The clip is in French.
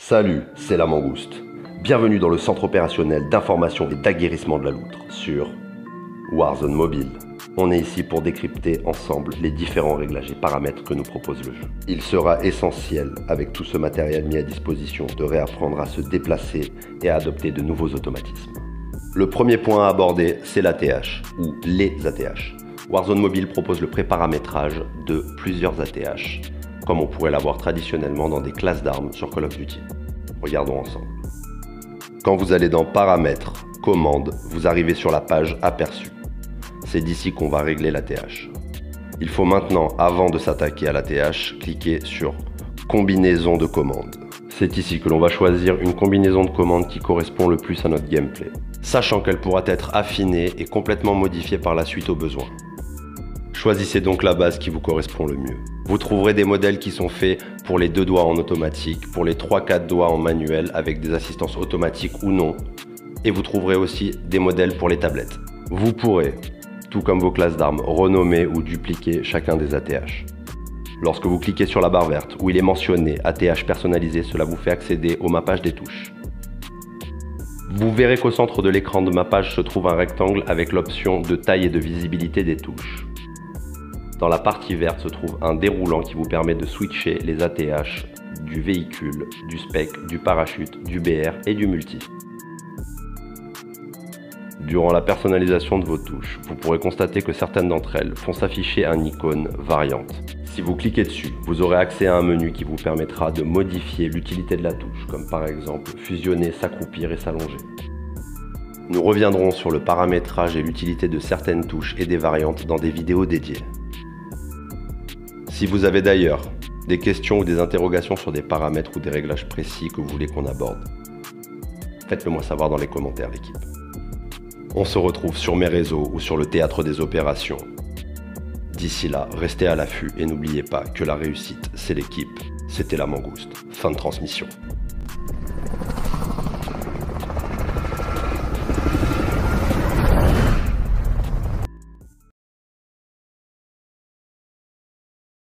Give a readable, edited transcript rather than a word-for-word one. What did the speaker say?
Salut, c'est la Mangouste. Bienvenue dans le centre opérationnel d'information et d'aguerrissement de la loutre sur Warzone Mobile. On est ici pour décrypter ensemble les différents réglages et paramètres que nous propose le jeu. Il sera essentiel, avec tout ce matériel mis à disposition, de réapprendre à se déplacer et à adopter de nouveaux automatismes. Le premier point à aborder, c'est l'ATH, ou les ATH. Warzone Mobile propose le préparamétrage de plusieurs ATH, comme on pourrait l'avoir traditionnellement dans des classes d'armes sur Call of Duty. Regardons ensemble. Quand vous allez dans Paramètres, Commandes, vous arrivez sur la page Aperçu. C'est d'ici qu'on va régler l'ATH. Il faut maintenant, avant de s'attaquer à l'ATH, cliquer sur Combinaison de commandes. C'est ici que l'on va choisir une combinaison de commandes qui correspond le plus à notre gameplay, sachant qu'elle pourra être affinée et complètement modifiée par la suite au besoin. Choisissez donc la base qui vous correspond le mieux. Vous trouverez des modèles qui sont faits pour les 2 doigts en automatique, pour les 3-4 doigts en manuel avec des assistances automatiques ou non. Et vous trouverez aussi des modèles pour les tablettes. Vous pourrez, tout comme vos classes d'armes, renommer ou dupliquer chacun des ATH. Lorsque vous cliquez sur la barre verte où il est mentionné ATH personnalisé, cela vous fait accéder au mappage des touches. Vous verrez qu'au centre de l'écran de mappage se trouve un rectangle avec l'option de taille et de visibilité des touches. Dans la partie verte se trouve un déroulant qui vous permet de switcher les ATH du véhicule, du spec, du parachute, du BR et du multi. Durant la personnalisation de vos touches, vous pourrez constater que certaines d'entre elles font s'afficher un icône variante. Si vous cliquez dessus, vous aurez accès à un menu qui vous permettra de modifier l'utilité de la touche, comme par exemple fusionner, s'accroupir et s'allonger. Nous reviendrons sur le paramétrage et l'utilité de certaines touches et des variantes dans des vidéos dédiées. Si vous avez d'ailleurs des questions ou des interrogations sur des paramètres ou des réglages précis que vous voulez qu'on aborde, faites-le moi savoir dans les commentaires, l'équipe. On se retrouve sur mes réseaux ou sur le théâtre des opérations. D'ici là, restez à l'affût et n'oubliez pas que la réussite, c'est l'équipe. C'était la Mangouste. Fin de transmission.